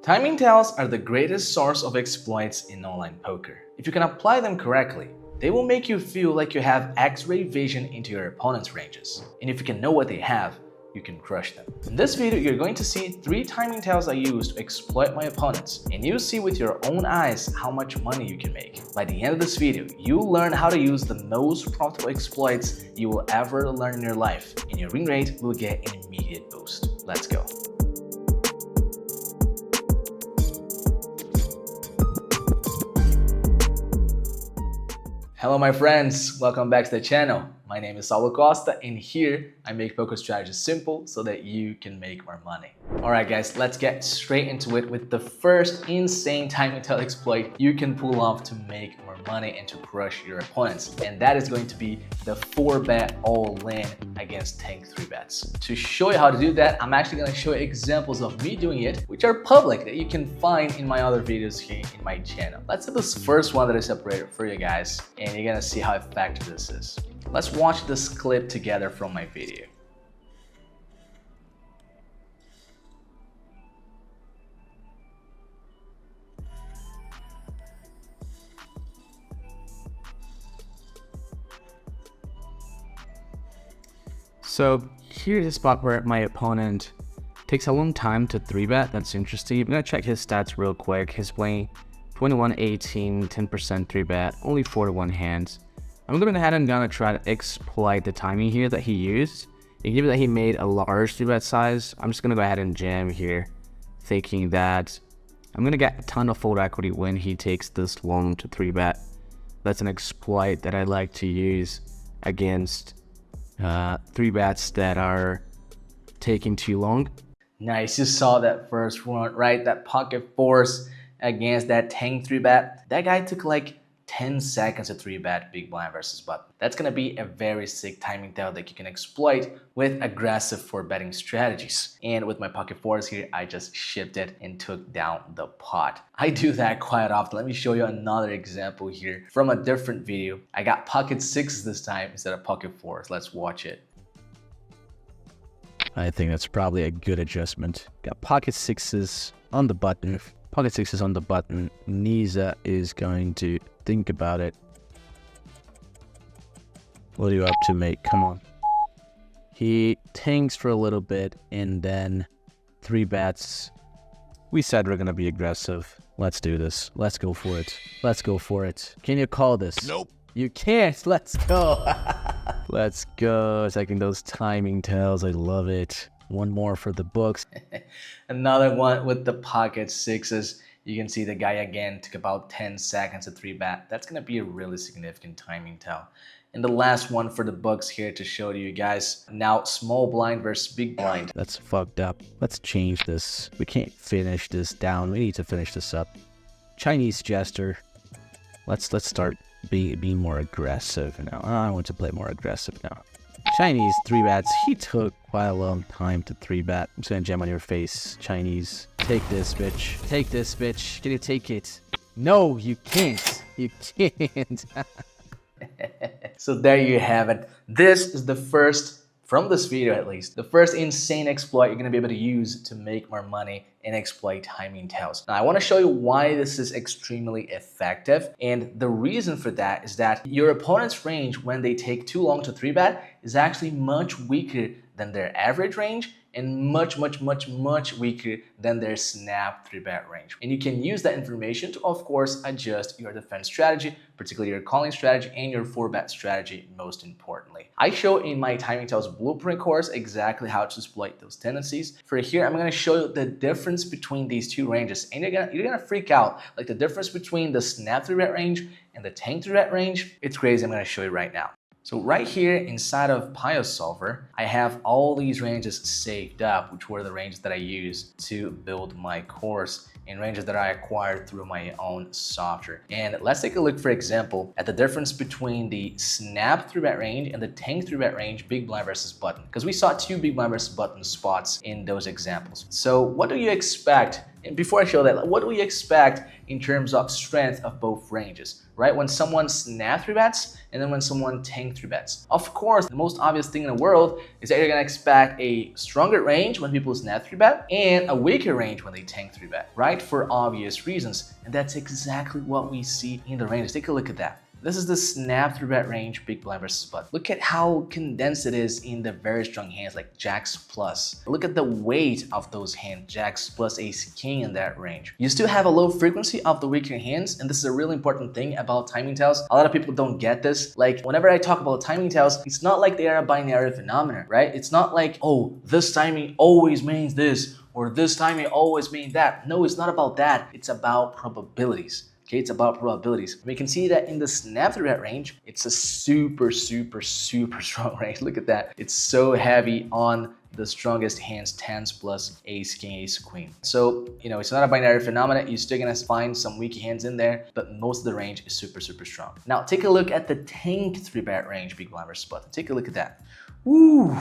Timing tells are the greatest source of exploits in online poker. If you can apply them correctly, they will make you feel like you have X-ray vision into your opponent's ranges. And if you can know what they have, you can crush them. In this video, you're going to see 3 timing tells I use to exploit my opponents, and you'll see with your own eyes how much money you can make. By the end of this video, you'll learn how to use the most profitable exploits you will ever learn in your life, and your win rate will get an immediate boost. Let's go. Hello my friends, welcome back to the channel. My name is Saulo Costa, and here I make poker strategies simple so that you can make more money. Alright guys, let's get straight into it with the first insane timing tell exploit you can pull off to make more money and to crush your opponents. And that is going to be the 4-bet all-in against tank 3-bets. To show you how to do that, I'm actually going to show you examples of me doing it, which are public, that you can find in my other videos here in my channel. Let's do this first one that I separated for you guys, and you're going to see how effective this is. Let's watch this clip together from my video. So here's a spot where my opponent takes a long time to 3-bet. That's interesting. I'm gonna check his stats real quick. He's playing 21, 18, 10% 3-bet, only 4-1 hands. I'm going ahead and gonna try to exploit the timing here that he used. And given that he made a large 3-bet size, I'm just gonna go ahead and jam here, thinking that I'm gonna get a ton of fold equity when he takes this long to 3-bet. That's an exploit that I like to use against 3-bets that are taking too long. Nice, you saw that first one, right? That pocket force against that tank 3-bet. That guy took like 10 seconds to 3-bet big blind versus button. That's gonna be a very sick timing tell that you can exploit with aggressive 4-betting strategies. And with my pocket fours here, I just shipped it and took down the pot. I do that quite often. Let me show you another example here from a different video. I got pocket sixes this time instead of pocket fours. Let's watch it. I think that's probably a good adjustment. Got pocket sixes on the button. Pocket sixes on the button. Nisa is going to think about it. What are you up to, mate? Come on. He tanks for a little bit and then 3-bets. We said we're going to be aggressive. Let's do this. Let's go for it. Let's go for it. Can you call this? Nope. You can't. Let's go. Let's go. Taking those timing tells. I love it. One more for the books. Another one with the pocket sixes. You can see the guy again took about 10 seconds to 3-bet. That's going to be a really significant timing tell. And the last one for the books here to show to you guys. Now small blind versus big blind. That's fucked up. Let's change this. We can't finish this down. We need to finish this up. Chinese jester. Let's start being more aggressive now. I want to play more aggressive now. Chinese 3-bets. He took quite a long time to 3-bet. I'm just gonna jam on your face, Chinese. Take this, bitch. Take this, bitch. Can you take it? No, you can't. You can't. So there you have it. This is the first, from this video at least, the first insane exploit you're going to be able to use to make more money and exploit timing tells. Now I want to show you why this is extremely effective, and the reason for that is that your opponent's range when they take too long to 3-bet is actually much weaker than their average range and much weaker than their snap 3-bet range. And you can use that information to, of course, adjust your defense strategy, particularly your calling strategy and your 4-bet strategy, most importantly. I show in my timing tells blueprint course exactly how to exploit those tendencies. For here, I'm gonna show you the difference between these two ranges, and you're gonna freak out. Like the difference between the snap 3-bet range and the tank 3-bet range, it's crazy. I'm gonna show you right now. So right here inside of Pio Solver, I have all these ranges saved up, which were the ranges that I used to build my course and ranges that I acquired through my own software. And let's take a look, for example, at the difference between the snap 3-bet range and the tank 3-bet range, big blind versus button, because we saw 2 big blind versus button spots in those examples. So what do you expect And before I show that, what do we expect in terms of strength of both ranges, right? When someone snap 3-bets and then when someone tank 3-bets. Of course, the most obvious thing in the world is that you're gonna expect a stronger range when people snap 3-bet and a weaker range when they tank 3-bet, right? For obvious reasons. And that's exactly what we see in the ranges. Take a look at that. This is the snap 3-bet range, big blind versus button. Look at how condensed it is in the very strong hands like jacks plus. Look at the weight of those hands, jacks plus ace king in that range. You still have a low frequency of the weaker hands, and this is a really important thing about timing tells. A lot of people don't get this. Like whenever I talk about timing tells, it's not like they are a binary phenomenon, right? It's not like, oh, this timing always means this, or this timing always means that. No, it's not about that. It's about probabilities. Okay, it's about probabilities. We can see that in the snap 3-bet range, it's a super strong range. Look at that. It's so heavy on the strongest hands, tens plus ace, king, ace, queen. So, you know, it's not a binary phenomenon. You're still gonna find some weak hands in there, but most of the range is super strong. Now, take a look at the tank 3-bet range, big blind versus button. Take a look at that. Ooh,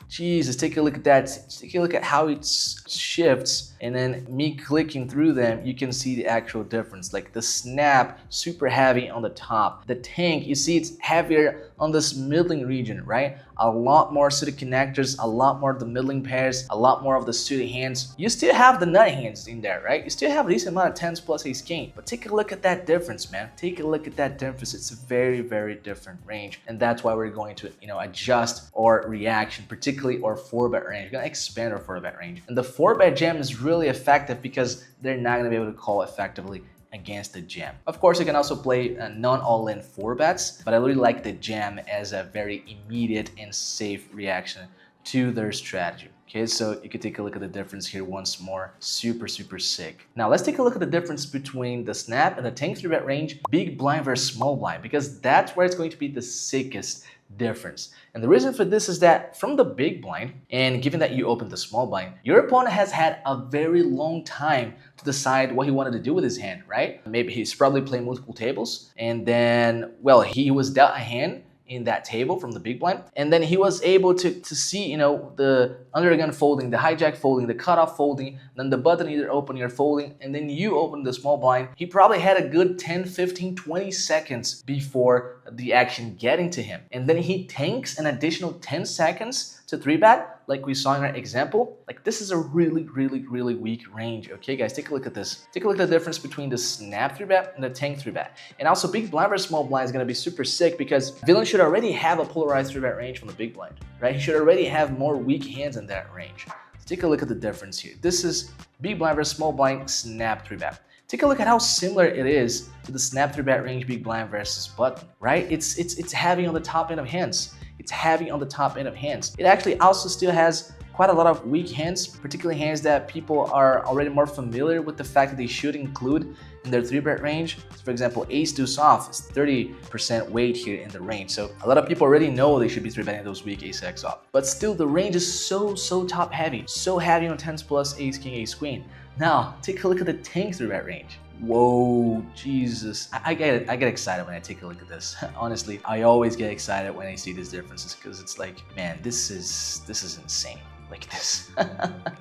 Jesus, take a look at that. Take a look at how it shifts, and then me clicking through them, you can see the actual difference. Like the snap, super heavy on the top. The tank, you see it's heavier on this middling region, right? A lot more suited connectors, a lot more of the middling pairs, a lot more of the suited hands. You still have the nut hands in there, right? You still have a decent amount of tens plus ace king, but take a look at that difference, man. Take a look at that difference. It's a very different range, and that's why we're going to, you know, adjust our reaction, particularly our 4-bet range. We're gonna expand our 4-bet range, and the 4-bet jam is really effective because they're not gonna be able to call effectively against the jam. Of course, you can also play non-all-in 4-bets, but I really like the jam as a very immediate and safe reaction to their strategy. Okay, so you can take a look at the difference here once more. Super sick. Now let's take a look at the difference between the snap and the tank 3-bet range, big blind versus small blind, because that's where it's going to be the sickest difference. And the reason for this is that from the big blind, and given that you opened the small blind, your opponent has had a very long time to decide what he wanted to do with his hand, right? Maybe he's probably playing multiple tables, and then, well, he was dealt a hand in that table from the big blind, and then he was able to see, you know, the under the gun folding, the hijack folding, the cutoff folding, then the button either opening or folding, and then you open the small blind. He probably had a good 10, 15, 20 seconds before the action getting to him, and then he tanks an additional 10 seconds to 3-bet, like we saw in our example. Like, this is a really weak range. Okay, guys, take a look at this. Take a look at the difference between the snap 3-bet and the tank 3-bet. And also, big blind versus small blind is gonna be super sick because villain should already have a polarized 3-bet range from the big blind, right? He should already have more weak hands in that range. So take a look at the difference here. This is big blind versus small blind, snap 3-bet. Take a look at how similar it is to the snap 3-bet range, big blind versus button, right? It's heavy on the top end of hands. It's heavy on the top end of hands. It actually also still has quite a lot of weak hands, particularly hands that people are already more familiar with the fact that they should include in their 3-bet range. So for example, ace deuce off is 30% weight here in the range. So a lot of people already know they should be 3-betting those weak ace x off. But still, the range is so top heavy, so heavy on tens plus ace king, ace queen. Now, take a look at the tank 3-bet range. Whoa, Jesus. I get excited when I take a look at this. Honestly, I always get excited when I see these differences because it's like, man, this is insane. Like this.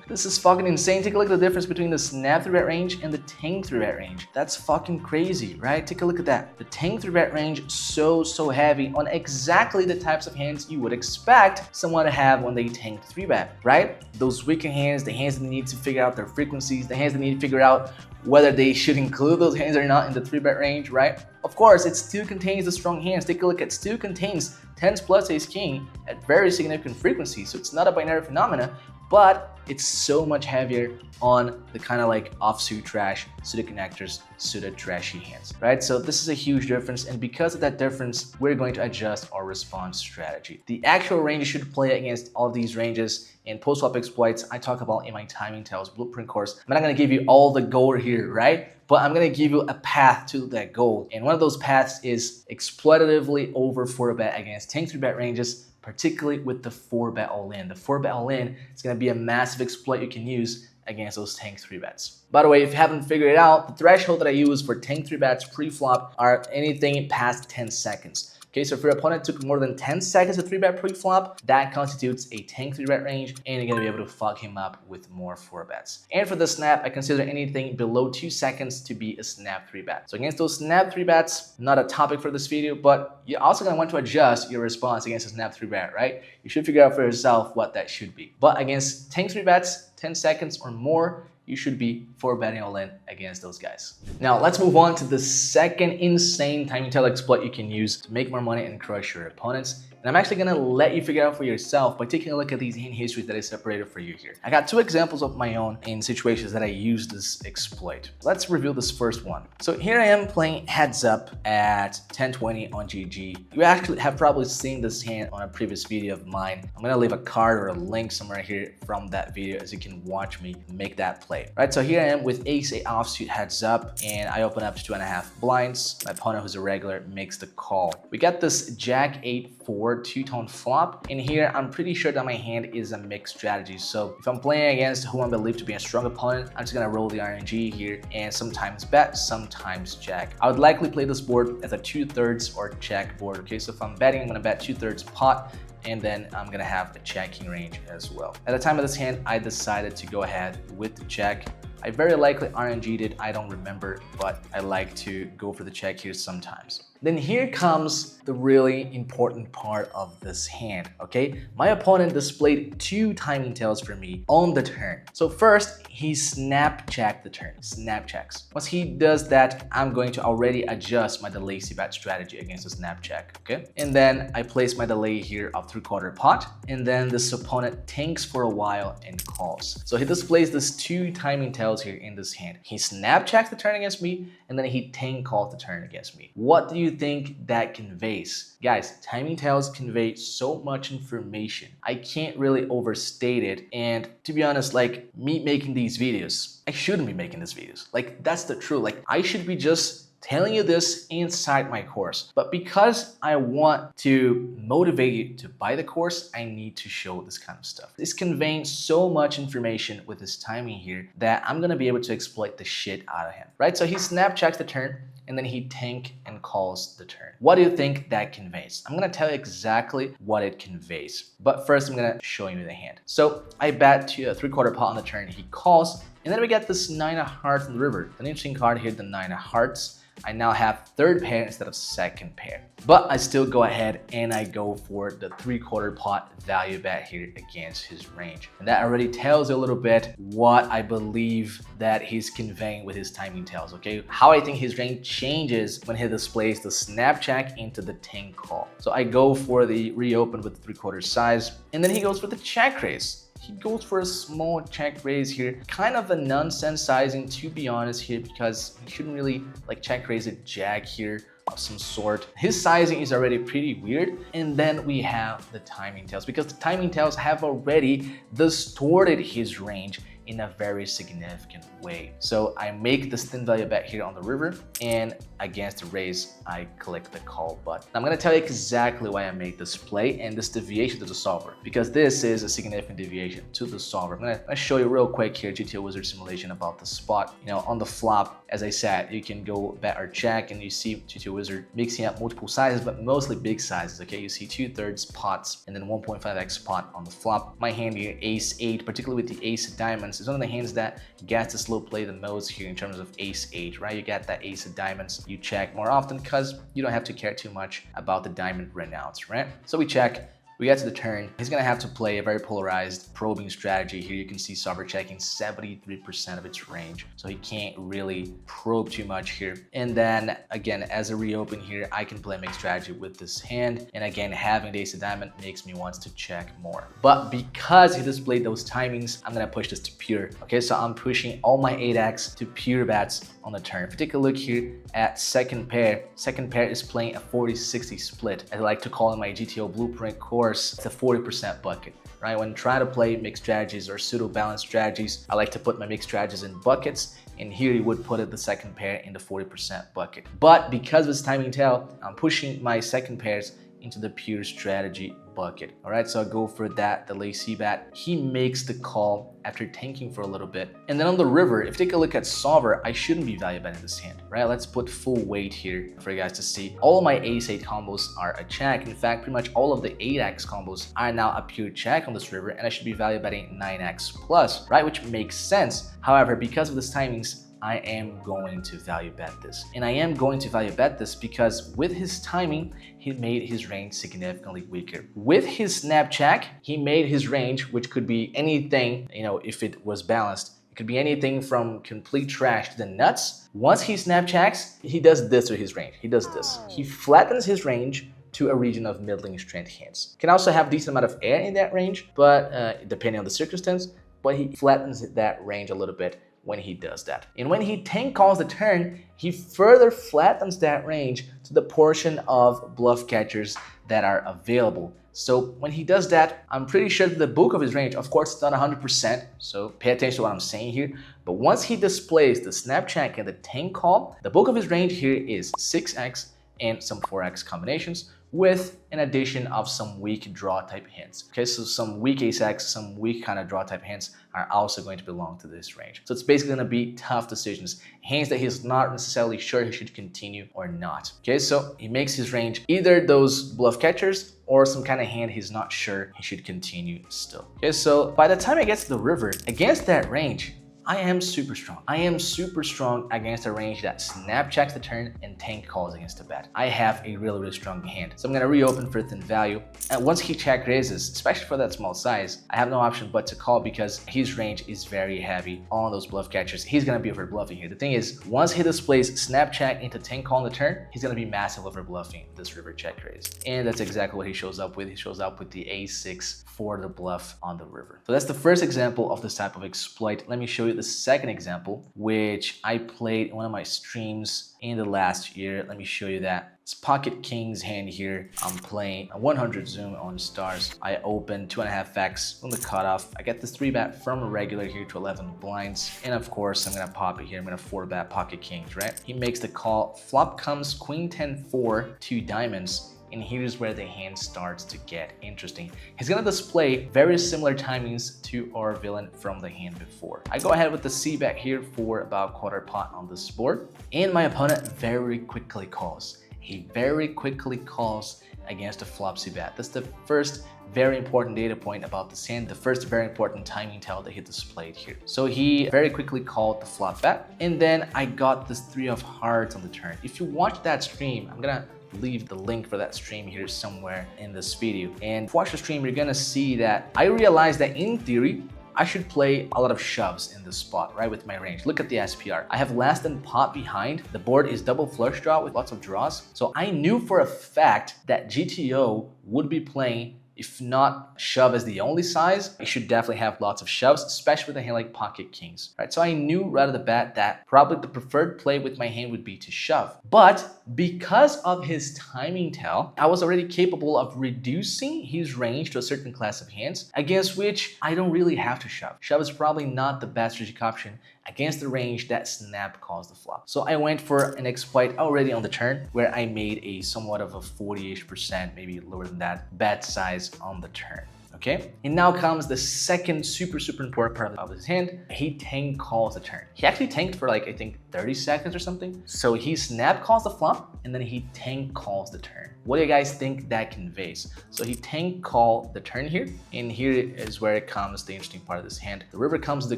This is fucking insane. Take a look at the difference between the snap 3-bet range and the tank 3-bet range. That's fucking crazy, right? Take a look at that. The tank 3-bet range, so heavy on exactly the types of hands you would expect someone to have when they tank 3-bet, right? Those weaker hands, the hands that need to figure out their frequencies, the hands that need to figure out whether they should include those hands or not in the 3-bet range, right? Of course, it still contains the strong hands. Take a look at still contains tens plus ace king at very significant frequency. So it's not a binary phenomena, but it's so much heavier on the kind of like offsuit trash, suited connectors, suited trashy hands, right? So this is a huge difference, and because of that difference, we're going to adjust our response strategy. The actual range you should play against all of these ranges and post-flop exploits I talk about in my timing tells blueprint course. I'm not gonna give you all the gold here, right? But I'm gonna give you a path to that goal. And one of those paths is exploitatively over 4-bet against tank 3-bet ranges, particularly with the 4-bet all-in. The 4-bet all-in is gonna be a massive exploit you can use against those tank 3-bets. By the way, if you haven't figured it out, the threshold that I use for tank 3-bets pre-flop are anything past 10 seconds. Okay, so if your opponent took more than 10 seconds to 3-bet pre-flop, that constitutes a tank 3-bet range, and you're gonna be able to fuck him up with more 4-bets. And for the snap, I consider anything below 2 seconds to be a snap 3-bet. So against those snap 3-bets, not a topic for this video, but you're also gonna want to adjust your response against a snap 3-bet, right? You should figure out for yourself what that should be. But against tank 3-bets, 10 seconds or more, you should be 4-betting all in against those guys. Now let's move on to the second insane timing tell exploit you can use to make more money and crush your opponents. And I'm actually gonna let you figure out for yourself by taking a look at these hand histories that I separated for you here. I got 2 examples of my own in situations that I used this exploit. Let's review this first one. So here I am playing heads up at 10-20 on GG. You actually have probably seen this hand on a previous video of mine. I'm gonna leave a card or a link somewhere here from that video as you can watch me make that play. Right, so here I am with ace-8 offsuit heads up, and I open up to 2.5 blinds. My opponent, who's a regular, makes the call. We got this jack-8 4 two-tone flop, and here I'm pretty sure that my hand is a mixed strategy. So if I'm playing against who I believe to be a strong opponent, I'm just gonna roll the RNG here and sometimes bet, sometimes check. I would likely play this board as a 2/3 or check board. Okay, so if I'm betting, I'm gonna bet 2/3 pot, and then I'm gonna have a checking range as well. At the time of this hand, I decided to go ahead with the check. I very likely RNG'd it, I don't remember, but I like to go for the check here sometimes. Then here comes the really important part of this hand, okay? My opponent displayed 2 timing tails for me on the turn. So first, he snap checked the turn, snap checks. Once he does that, I'm going to already adjust my delay c-bet strategy against the snap check, okay? And then I place my delay here of 3/4 pot, and then this opponent tanks for a while and calls. So he displays these 2 timing tails here in this hand. He snap checks the turn against me, and then he tank calls the turn against me. What do you think that conveys? Guys, timing tails convey so much information. I can't really overstate it. And to be honest, like me making these videos, I shouldn't be making these videos. Like that's the truth. Like I should be just telling you this inside my course. But because I want to motivate you to buy the course, I need to show this kind of stuff. It's conveying so much information with this timing here that I'm gonna be able to exploit the shit out of him, right? So he snap checks the turn, and then he tank and calls the turn. What do you think that conveys? I'm gonna tell you exactly what it conveys. But first, I'm gonna show you the hand. So I bet to a 3/4 pot on the turn, he calls, and then we get this 9 of hearts in the river. An interesting card here, the 9 of hearts. I now have 3rd pair instead of 2nd pair. But I still go ahead and I go for the 3/4 pot value bet here against his range. And that already tells you a little bit what I believe that he's conveying with his timing tails, okay? How I think his range changes when he displays the snap check into the tank call. So I go for the reopen with the 3/4 size, and then he goes for the check raise. He goes for a small check raise here, kind of a nonsense sizing to be honest here, because he shouldn't really like check raise a jack here of some sort. His sizing is already pretty weird. And then we have the timing tails, because the timing tails have already distorted his range in a very significant way. So I make this thin value bet here on the river, and against the raise, I click the call button. I'm gonna tell you exactly why I made this play and this deviation to the solver, because this is a significant deviation to the solver. I'm gonna show you real quick here, GTO Wizard simulation about the spot. You know, on the flop, as I said, you can go bet or check, and you see GTO Wizard mixing up multiple sizes, but mostly big sizes, okay? You see 2/3 pots and then 1.5x pot on the flop. My hand here, ace-8, particularly with the ace of diamonds, is one of the hands that gets to slow play the most here in terms of ace-8, right? You get that ace of diamonds, you check more often because you don't have to care too much about the diamond renounce, right? So we check. We get to the turn. He's gonna have to play a very polarized probing strategy here. You can see solver checking 73% of its range, so he can't really probe too much here. And then again, as a reopen here, I can play a mixed strategy with this hand. And again, having the ace of diamond makes me want to check more. But because he displayed those timings, I'm gonna push this to pure. Okay, so I'm pushing all my 8x to pure bets on the turn. If you take a look here at second pair is playing a 40-60 split. I like to call in my GTO blueprint course, it's a 40% bucket, right? When trying to play mixed strategies or pseudo-balanced strategies, I like to put my mixed strategies in buckets, and here you would put it the second pair in the 40% bucket. But because of this timing tail, I'm pushing my second pairs into the pure strategy bucket. All right, so I go for that, the lazy bet. He makes the call after tanking for a little bit. And then on the river, if you take a look at solver, I shouldn't be value betting this hand, right? Let's put full weight here for you guys to see. All of my ace-8 combos are a check. In fact, pretty much all of the 8x combos are now a pure check on this river, and I should be value betting 9x plus, right? Which makes sense. However, because of this timings, I am going to value bet this. And I am going to value bet this because with his timing, he made his range significantly weaker. With his snap check, he made his range, which could be anything, you know, if it was balanced. It could be anything from complete trash to the nuts. Once he snap checks, he does this with his range. He does this. He flattens his range to a region of middling strength hands. Can also have decent amount of air in that range, but depending on the circumstance, but he flattens that range a little bit when he does that. And when he tank calls the turn, he further flattens that range to the portion of bluff catchers that are available. So when he does that, I'm pretty sure that the bulk of his range, of course, it's not 100%, so pay attention to what I'm saying here. But once he displays the snap check and the tank call, the bulk of his range here is 6x and some 4x combinations, with an addition of some weak draw type hands. Okay, so some weak ace-x, some weak kind of draw type hands are also going to belong to this range. So it's basically going to be tough decisions, hands that he's not necessarily sure he should continue or not. Okay, so he makes his range either those bluff catchers or some kind of hand he's not sure he should continue still. Okay, so by the time I get to the river, against that range, I am super strong. I am super strong against a range that snap checks the turn and tank calls against the bet. I have a really, really strong hand. So I'm gonna reopen for thin value. And once he check raises, especially for that small size, I have no option but to call because his range is very heavy on those bluff catchers. He's gonna be over bluffing here. The thing is, once he displays snap check into tank call on the turn, he's gonna be massive over bluffing this river check raise. And that's exactly what he shows up with. He shows up with the a6 for the bluff on the river. So that's the first example of this type of exploit. Let me show you the second example, which I played in one of my streams in the last year. Let me show you that. It's pocket king's hand here. I'm playing a 100 zoom on stars. I open 2.5x from the cutoff. I get this 3-bet from a regular here to 11 blinds. And of course, I'm gonna pop it here. I'm gonna 4-bet pocket kings, right? He makes the call. Flop comes queen 10-4, 2 diamonds. And here's where the hand starts to get interesting. He's gonna display very similar timings to our villain from the hand before. I go ahead with the c-bet here for about quarter pot on this board. And my opponent very quickly calls. He very quickly calls against a flop c-bet. That's the first very important data point about this hand, the first very important timing tell that he displayed here. So he very quickly called the flop bet. And then I got this 3 of hearts on the turn. If you watch that stream, I'm gonna leave the link for that stream here somewhere in this video. And if you watch the stream, you're gonna see that I realized that in theory, I should play a lot of shoves in this spot, right, with my range. Look at the SPR. I have less than pot behind. The board is double flush draw with lots of draws. So I knew for a fact that GTO would be playing, if not shove as the only size, it should definitely have lots of shoves, especially with a hand like pocket kings, right? So I knew right off the bat that probably the preferred play with my hand would be to shove. But because of his timing tell, I was already capable of reducing his range to a certain class of hands against which I don't really have to shove. Shove is probably not the best strategic option against the range that snap calls the flop. So I went for an exploit already on the turn where I made a somewhat of a 40-ish%, maybe lower than that, bet size on the turn. Okay, and now comes the second super important part of his hand. He tank calls the turn. He actually tanked for like, I think 30 seconds or something. So he snap calls the flop and then he tank calls the turn. What do you guys think that conveys? So he tank call the turn here, and here is where it comes the interesting part of this hand. The river comes the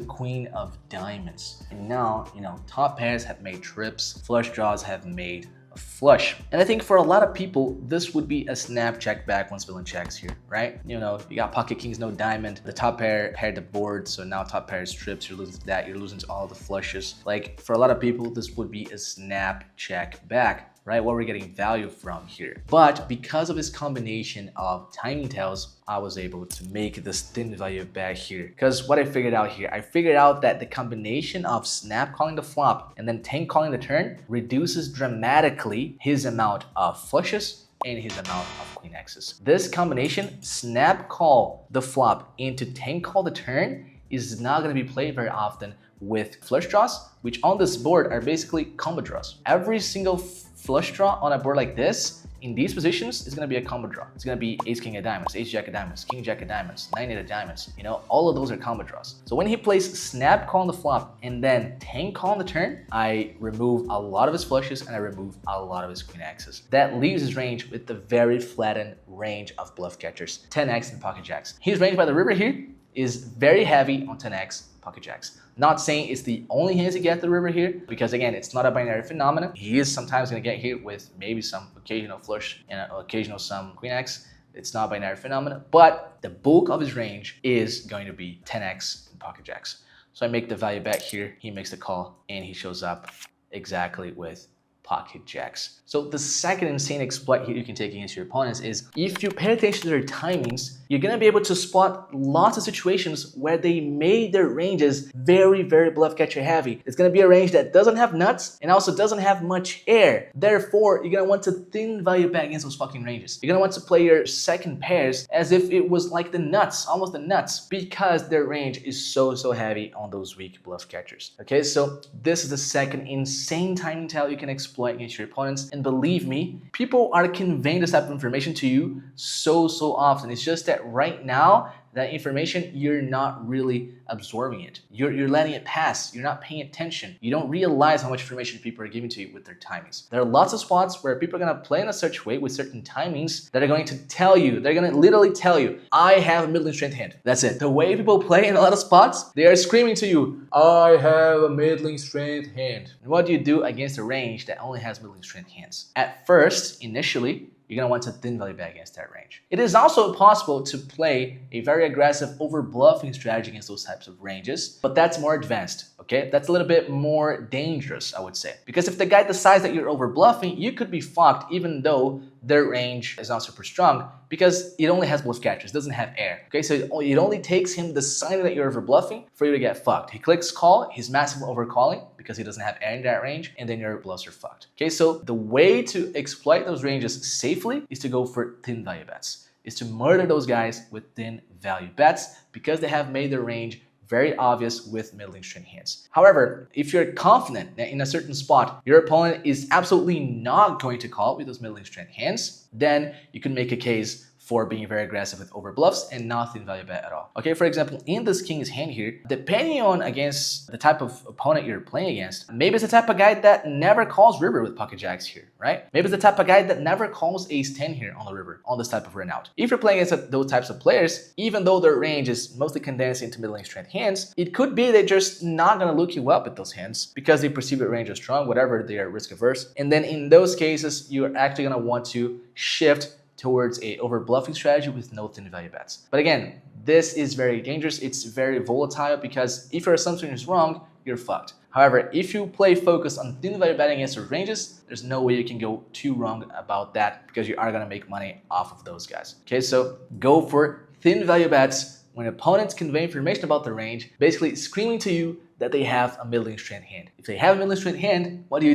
queen of diamonds. And now, you know, top pairs have made trips, flush draws have made a flush. And I think for a lot of people, this would be a snap check back once villain checks here, right? You know, you got pocket kings, no diamond. The top pair paired the board, so now top pair is trips. You're losing to that. You're losing to all the flushes. Like for a lot of people, this would be a snap check back, right? What we're getting value from here. But because of his combination of timing tells, I was able to make this thin value back here. Because what I figured out here, I figured out that the combination of snap calling the flop and then tank calling the turn reduces dramatically his amount of flushes and his amount of queen X's. This combination, snap call the flop into tank call the turn, is not going to be played very often with flush draws, which on this board are basically combo draws. Every single flush draw on a board like this In these positions, it's gonna be a combo draw. It's gonna be ace king of diamonds, ace jack of diamonds, king jack of diamonds, 9 of diamonds. You know, all of those are combo draws. So when he plays snap call on the flop and then tank call on the turn, I remove a lot of his flushes and I remove a lot of his queen X's. That leaves his range with the very flattened range of bluff catchers, 10x and pocket jacks. His range by the river here is very heavy on 10x pocket jacks. Not saying it's the only hands you get the river here, because again, it's not a binary phenomenon. He is sometimes going to get hit with maybe some occasional flush and occasional some queen X. It's not a binary phenomenon, but the bulk of his range is going to be 10x and pocket jacks. So I make the value bet here. He makes the call and he shows up exactly with pocket jacks. So the second insane exploit here you can take against your opponents is if you pay attention to their timings, you're gonna be able to spot lots of situations where they made their ranges very, very bluff catcher heavy. It's gonna be a range that doesn't have nuts and also doesn't have much air. Therefore, you're gonna want to thin value bet against those fucking ranges. You're gonna want to play your second pairs as if it was like the nuts, almost the nuts, because their range is so heavy on those weak bluff catchers. Okay, so this is the second insane timing tell you can exploit against your opponents. And believe me, people are conveying this type of information to you so often. It's just that right now, that information, you're not really absorbing it. You're letting it pass. You're not paying attention. You don't realize how much information people are giving to you with their timings. There are lots of spots where people are gonna play in a such way with certain timings that are going to tell you, they're gonna literally tell you, I have a middling strength hand. That's it. The way people play in a lot of spots, they are screaming to you, I have a middling strength hand. And what do you do against a range that only has middling strength hands? At first, initially, you're gonna want to thin value bet against that range. It is also possible to play a very aggressive over-bluffing strategy against those types of ranges, but that's more advanced, okay? That's a little bit more dangerous, I would say. Because if the guy decides that you're over-bluffing, you could be fucked even though their range is not super strong because it only has bluff catchers, doesn't have air, okay? So it only takes him deciding that you're over-bluffing for you to get fucked. He clicks call, he's massively over-calling because he doesn't have air in that range, and then your bluffs are fucked. Okay, so the way to exploit those ranges safely is to go for thin value bets, is to murder those guys with thin value bets because they have made their range very obvious with middling strength hands. However, if you're confident that in a certain spot, your opponent is absolutely not going to call with those middling strength hands, then you can make a case for being very aggressive with over bluffs and not thin value bet at all. Okay, for example, in this king's hand here, depending on against the type of opponent you're playing against, maybe it's the type of guy that never calls river with pocket jacks here, right? Maybe it's the type of guy that never calls ace 10 here on the river, on this type of run out. If you're playing against those types of players, even though their range is mostly condensed into middling strength hands, it could be they're just not gonna look you up with those hands because they perceive their range as strong, whatever, they are risk averse. And then in those cases, you're actually gonna want to shift towards a over bluffing strategy with no thin value bets. But again, this is very dangerous. It's very volatile because if your assumption is wrong, you're fucked. However, if you play focused on thin value betting against your ranges, there's no way you can go too wrong about that because you are gonna make money off of those guys. Okay, so go for thin value bets when opponents convey information about the range, basically screaming to you that they have a middling strength hand. If they have a middling strength hand, what do?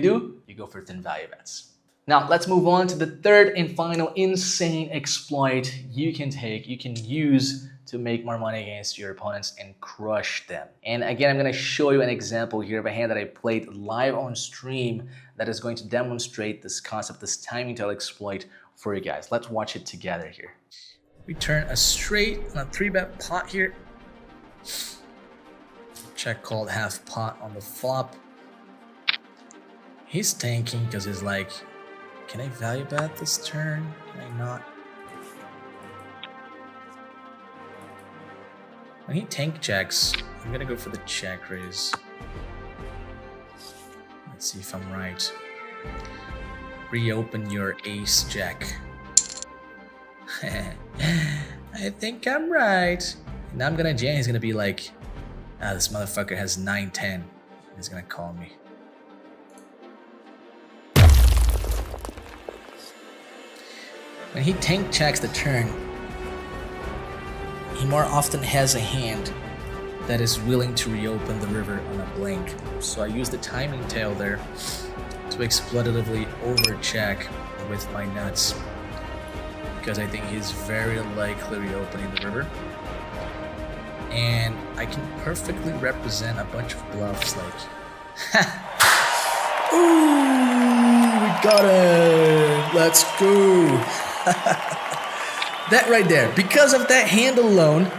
You go for thin value bets. Now, let's move on to the third and final insane exploit you can use to make more money against your opponents and crush them. And again, I'm gonna show you an example here of a hand that I played live on stream that is going to demonstrate this concept, this timing tell exploit for you guys. Let's watch it together here. We turn a straight on a 3-bet pot here. Check called half pot on the flop. He's tanking because he's like, can I value bet this turn? Can I not? When he tank checks, I'm gonna go for the check raise. Let's see if I'm right. Reopen your ace jack. I think I'm right. And I'm gonna jam. He's gonna be like, ah, this motherfucker has 9-10. He's gonna call me. When he tank checks the turn, he more often has a hand that is willing to reopen the river on a blink. So I use the timing tail there to exploitatively overcheck with my nuts because I think he's very likely reopening the river. And I can perfectly represent a bunch of bluffs like, ooh, we got it! Let's go. That right there, because of that hand alone,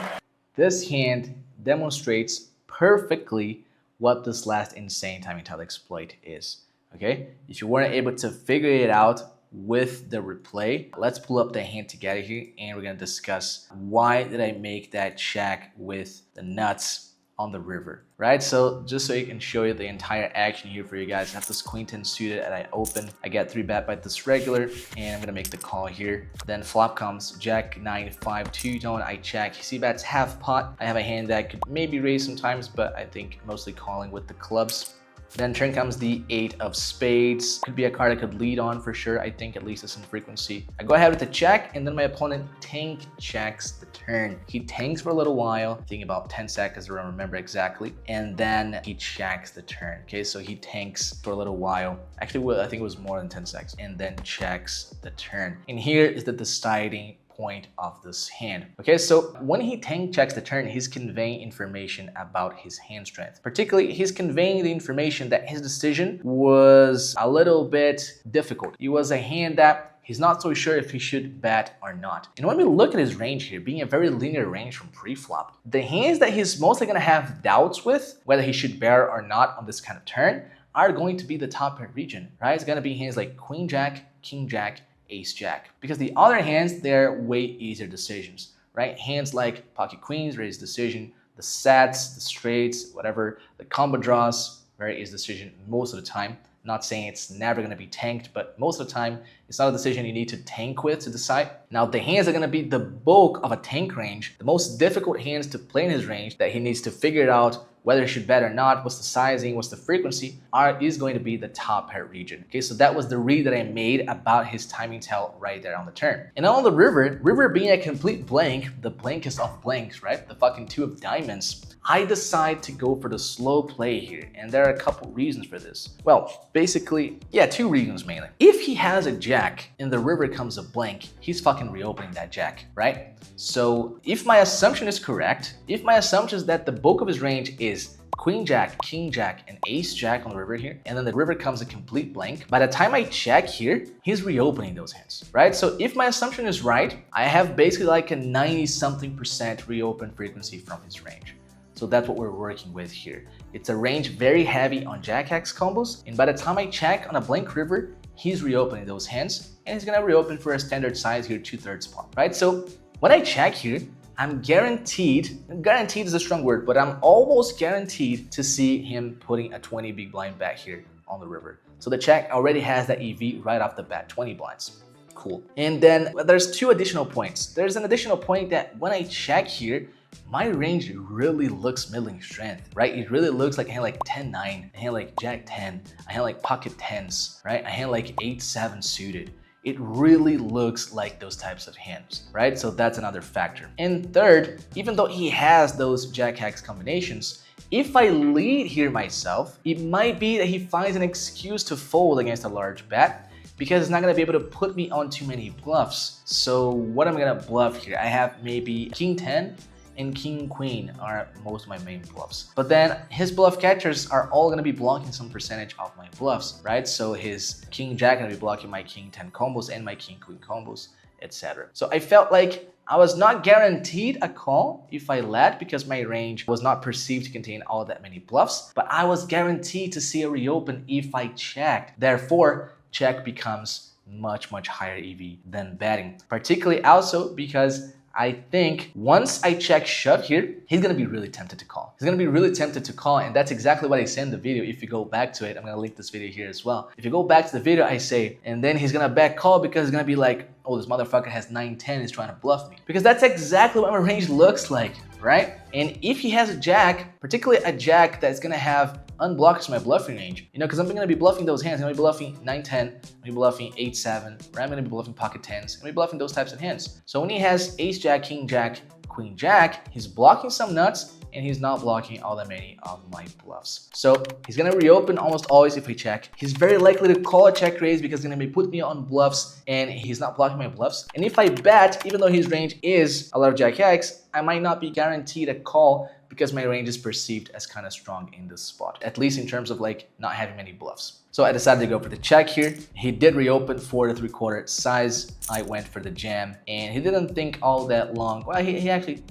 this hand demonstrates perfectly what this last insane timing tile exploit is. Okay, if you weren't able to figure it out with the replay, let's pull up the hand together here and we're gonna discuss why did I make that check with the nuts on the river, right? So just so you can show you the entire action here for you guys, I have this queen 10 suited and I open, I get 3-bet by this regular and I'm gonna make the call here. Then flop comes jack 9 5 2-tone, I check, you see that's half pot. I have a hand that could maybe raise sometimes, but I think mostly calling with the clubs. Then turn comes the 8 of spades. Could be a card I could lead on for sure. I think at least it's in frequency. I go ahead with the check and then my opponent tank checks the turn. He tanks for a little while, I think about 10 seconds, I don't remember exactly. And then he checks the turn. Okay, so he tanks for a little while. Actually, I think it was more than 10 seconds. And then checks the turn. And here is the deciding point of this hand. Okay, so when he tank checks the turn, he's conveying information about his hand strength. Particularly, he's conveying the information that his decision was a little bit difficult. It was a hand that he's not so sure if he should bet or not. And when we look at his range here, being a very linear range from preflop, the hands that he's mostly gonna have doubts with, whether he should bear or not on this kind of turn, are going to be the top pair region, right? It's gonna be hands like queen jack, king jack, ace jack, because the other hands, they're way easier decisions, right? Hands like pocket queens, raise decision, the sets, the straights, whatever, the combo draws, very easy decision most of the time. Not saying it's never going to be tanked, but most of the time it's not a decision you need to tank with to decide. Now the hands are going to be the bulk of a tank range, the most difficult hands to play in his range that he needs to figure it out whether he should bet or not, what's the sizing, what's the frequency, is going to be the top pair region. Okay, so that was the read that I made about his timing tell right there on the turn. And on the river being a complete blank, the blankest of blanks, right? The fucking 2 of diamonds. I decide to go for the slow play here, and there are a couple reasons for this. Well, basically, yeah, 2 reasons mainly. If he has a jack and the river comes a blank, he's fucking reopening that jack, right? So if my assumption is correct, if my assumption is that the bulk of his range is queen jack, king jack, and ace jack on the river here, and then the river comes a complete blank, by the time I check here, he's reopening those hands, right? So if my assumption is right, I have basically like a 90-something% reopen frequency from his range. So that's what we're working with here. It's a range very heavy on jack-X combos, and by the time I check on a blank river, he's reopening those hands, and he's gonna reopen for a standard size here, 2/3 pot, right? So when I check here, I'm guaranteed is a strong word, but I'm almost guaranteed to see him putting a 20 big blind bet here on the river. So the check already has that EV right off the bat, 20 blinds. Cool. And then there's 2 additional points. There's an additional point that when I check here, my range really looks middling strength, right? It really looks like a hand like 10-9, a hand like jack 10, a hand like pocket 10s, right? A hand like 8-7 suited. It really looks like those types of hands, right? So that's another factor. And third, even though he has those jack-X combinations, if I lead here myself, it might be that he finds an excuse to fold against a large bet because it's not gonna be able to put me on too many bluffs. So what I'm gonna bluff here, I have maybe king 10 and king queen are most of my main bluffs. But then his bluff catchers are all gonna be blocking some percentage of my bluffs, right? So his king jack gonna be blocking my king 10 combos and my king queen combos, etc. So I felt like I was not guaranteed a call if I led because my range was not perceived to contain all that many bluffs, but I was guaranteed to see a reopen if I checked. Therefore, check becomes much higher EV than betting, particularly also because I think once I check shove here, he's gonna be really tempted to call. He's gonna be really tempted to call, and that's exactly what I say in the video. If you go back to it, I'm gonna link this video here as well. If you go back to the video, I say, and then he's gonna bet call because he's gonna be like, oh, this motherfucker has 9-10, he's trying to bluff me. Because that's exactly what my range looks like, right? And if he has a jack, particularly a jack that's gonna have unblocks my bluffing range, you know, because I'm gonna be bluffing those hands. I'm gonna be bluffing 9-10, I'm gonna be bluffing 8-7, right? I'm gonna be bluffing pocket 10s, I'm gonna be bluffing those types of hands. So when he has ace jack, king jack, queen jack, he's blocking some nuts and he's not blocking all that many of my bluffs. So he's gonna reopen almost always if we check. He's very likely to call a check raise because he's gonna be put me on bluffs and he's not blocking my bluffs. And if I bet, even though his range is a lot of jack X, I might not be guaranteed a call because my range is perceived as kind of strong in this spot, at least in terms of like not having many bluffs. So I decided to go for the check here. He did reopen for the 3/4 size. I went for the jam, and he didn't think all that long. Well, he actually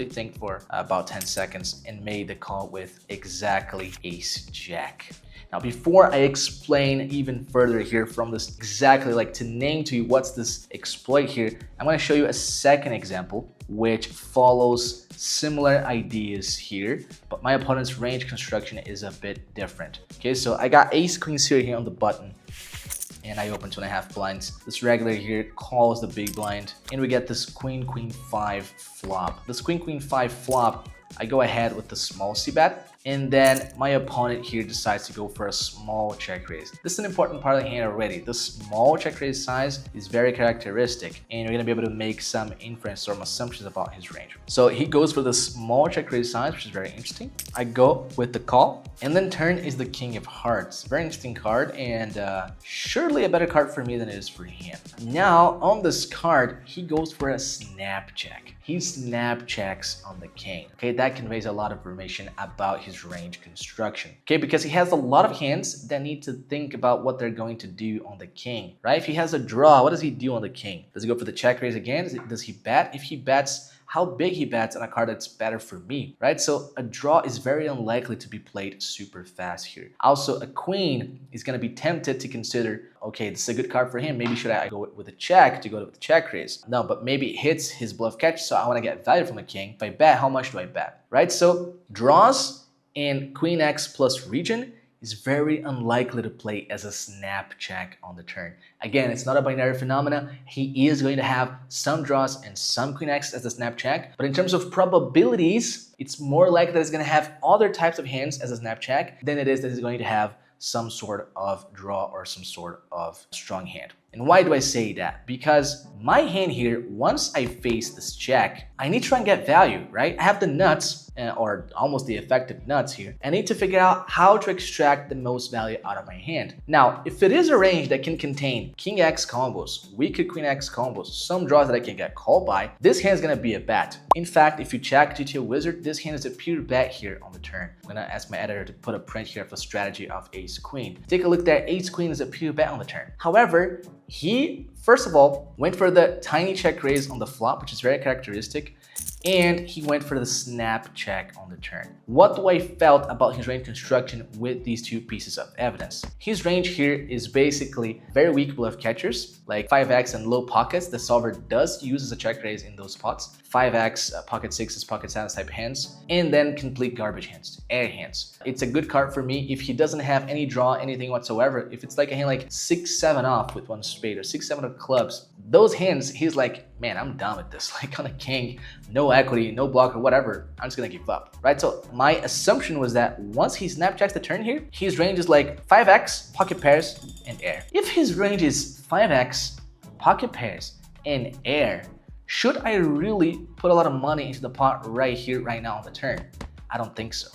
think for about 10 seconds and made the call with exactly ace jack. Now, before I explain even further here from this exactly like to name to you what's this exploit here, I'm going to show you a second example which follows similar ideas here, but my opponent's range construction is a bit different. Okay, so I got ace queen suited here on the button, and I open 2.5 blinds. This regular here calls the big blind, and we get this queen queen 5 flop. This queen queen 5 flop, I go ahead with the small c-bet, and then my opponent here decides to go for a small check raise. This is an important part of the hand already. The small check raise size is very characteristic, and you're gonna be able to make some inference or some assumptions about his range. So he goes for the small check raise size, which is very interesting. I go with the call, and then turn is the king of hearts. Very interesting card, and surely a better card for me than it is for him. Now on this card, he goes for a snap check. He snap checks on the king. Okay, that conveys a lot of information about his range construction. Okay, because he has a lot of hands that need to think about what they're going to do on the king, right? If he has a draw, what does he do on the king? Does he go for the check raise again? Does he bet? If he bets, how big he bets on a card that's better for me, right? So a draw is very unlikely to be played super fast here. Also, a queen is going to be tempted to consider, okay, this is a good card for him. Maybe should I go with a check to go with the check raise? No, but maybe it hits his bluff catch, so I want to get value from the king. If I bet, how much do I bet, right? So draws in queen x plus region is very unlikely to play as a snap check on the turn. Again, it's not a binary phenomena. He is going to have some draws and some queen x as a snap check, but in terms of probabilities, it's more likely that he's going to have other types of hands as a snap check than it is that he's going to have some sort of draw or some sort of strong hand. And why do I say that? Because my hand here, once I face this check, I need to try and get value, right? I have the nuts, or almost the effective nuts here. I need to figure out how to extract the most value out of my hand. Now, if it is a range that can contain king x combos, weaker queen x combos, some draws that I can get called by, this hand is gonna be a bet. In fact, if you check GTO Wizard, this hand is a pure bet here on the turn. I'm gonna ask my editor to put a print here of a strategy of ace queen. Take a look there, ace queen is a pure bet on the turn. However, he, first of all, went for the tiny check raise on the flop, which is very characteristic, and he went for the snap check on the turn. What do I felt about his range construction with these two pieces of evidence? His range here is basically very weak bluff catchers, like 5x and low pockets. The solver does use as a check raise in those spots. 5x, pocket 6s, pocket 7s type hands, and then complete garbage hands, air hands. It's a good card for me if he doesn't have any draw, anything whatsoever. If it's like a hand like 6-7 off with one spade or 6-7 of clubs, those hands, he's like, man, I'm done with this. Like on a king, no equity, no block or whatever, I'm just gonna give up, right? So my assumption was that once he snapjacks the turn here, his range is like 5x, pocket pairs, and air. If his range is 5x, pocket pairs, and air, should I really put a lot of money into the pot right here, right now on the turn? I don't think so.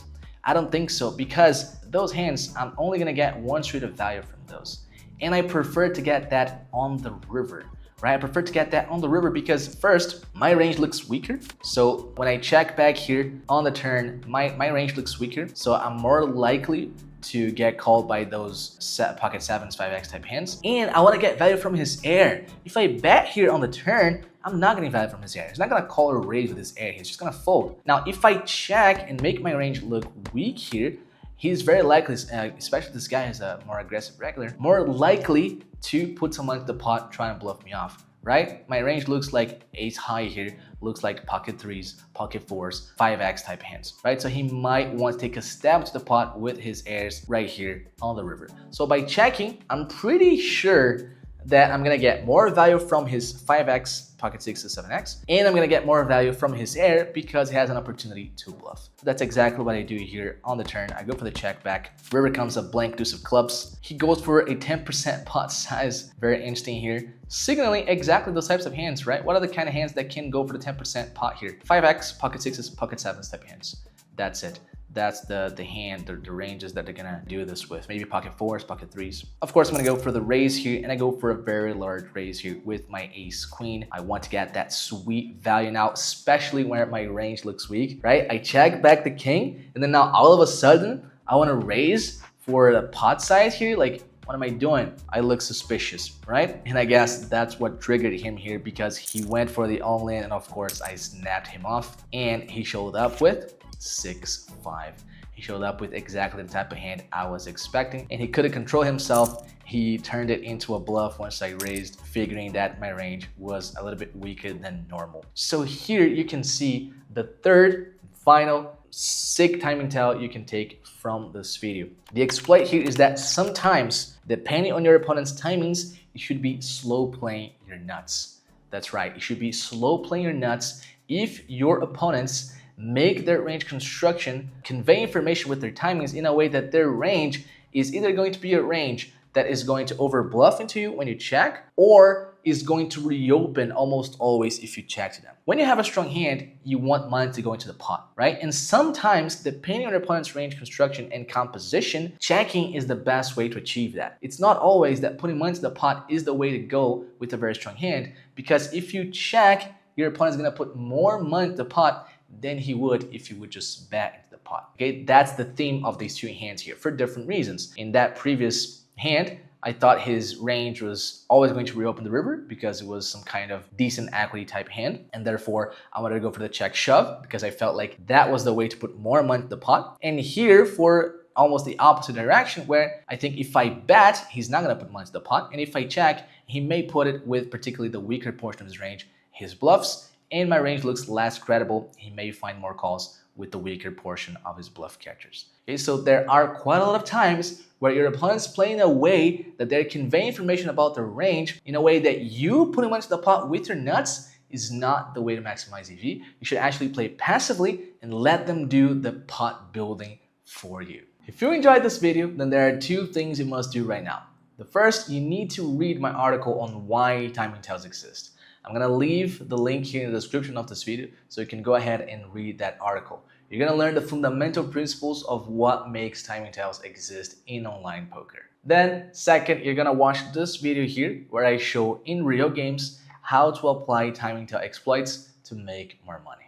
I don't think so, because those hands, I'm only gonna get one street of value from those. And I prefer to get that on the river, right? I prefer to get that on the river because first, my range looks weaker. So when I check back here on the turn, my range looks weaker. So I'm more likely to get called by those pocket 7s, 5x type hands. And I wanna get value from his air. If I bet here on the turn, I'm not getting value from his air. He's not gonna call or raise with his air. He's just gonna fold. Now, if I check and make my range look weak here, he's very likely, especially this guy is a more aggressive regular, more likely to put someone into the pot trying to bluff me off, right? My range looks like ace high here, looks like pocket 3s, pocket 4s, 5x type hands, right? So he might want to take a stab to the pot with his airs right here on the river. So by checking, I'm pretty sure that I'm gonna get more value from his 5x, pocket 6 to 7x, and I'm gonna get more value from his air because he has an opportunity to bluff. That's exactly what I do here on the turn. I go for the check back. River comes a blank deuce of clubs. He goes for a 10% pot size. Very interesting here. Signaling exactly those types of hands, right? What are the kind of hands that can go for the 10% pot here? 5x, pocket 6s, pocket 7s type hands. That's it. that's the hand, the ranges that they're gonna do this with. Maybe pocket fours, pocket threes. Of course, I'm gonna go for the raise here, and I go for a very large raise here with my ace queen. I want to get that sweet value now, especially where my range looks weak, right? I check back the king, and then now all of a sudden, I wanna raise for the pot size here. Like, what am I doing? I look suspicious, right? And I guess that's what triggered him here, because he went for the all-in, and of course I snapped him off, and he showed up with 6-5. He showed up with exactly the type of hand I was expecting, and he couldn't control himself. He turned it into a bluff once I raised, figuring that my range was a little bit weaker than normal. So here you can see the third final sick timing tell you can take from this video. The exploit here is that sometimes, depending on your opponent's timings, you should be slow playing your nuts. That's right, you should be slow playing your nuts if your opponents make their range construction convey information with their timings in a way that their range is either going to be a range that is going to over bluff into you when you check, or is going to reopen almost always if you check to them. When you have a strong hand, you want money to go into the pot, right? And sometimes, depending on your opponent's range construction and composition, checking is the best way to achieve that. It's not always that putting money into the pot is the way to go with a very strong hand, because if you check, your opponent's gonna put more money into the pot than he would if you would just bet into the pot. Okay, that's the theme of these two hands here for different reasons. In that previous hand, I thought his range was always going to reopen the river because it was some kind of decent equity type hand, and therefore I wanted to go for the check shove because I felt like that was the way to put more money in the pot. And here for almost the opposite direction, where I think if I bet, he's not gonna put money in the pot, and if I check, he may put it with particularly the weaker portion of his range, his bluffs, and my range looks less credible. He may find more calls with the weaker portion of his bluff catchers. Okay, so there are quite a lot of times where your opponents play in a way that they're conveying information about their range in a way that you putting money into the pot with your nuts is not the way to maximize EV. You should actually play passively and let them do the pot building for you. If you enjoyed this video, then there are two things you must do right now. The first, you need to read my article on why timing tells exist. I'm gonna leave the link here in the description of this video so you can go ahead and read that article. You're gonna learn the fundamental principles of what makes timing tells exist in online poker. Then, second, you're gonna watch this video here where I show in real games how to apply timing tell exploits to make more money.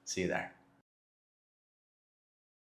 See you there.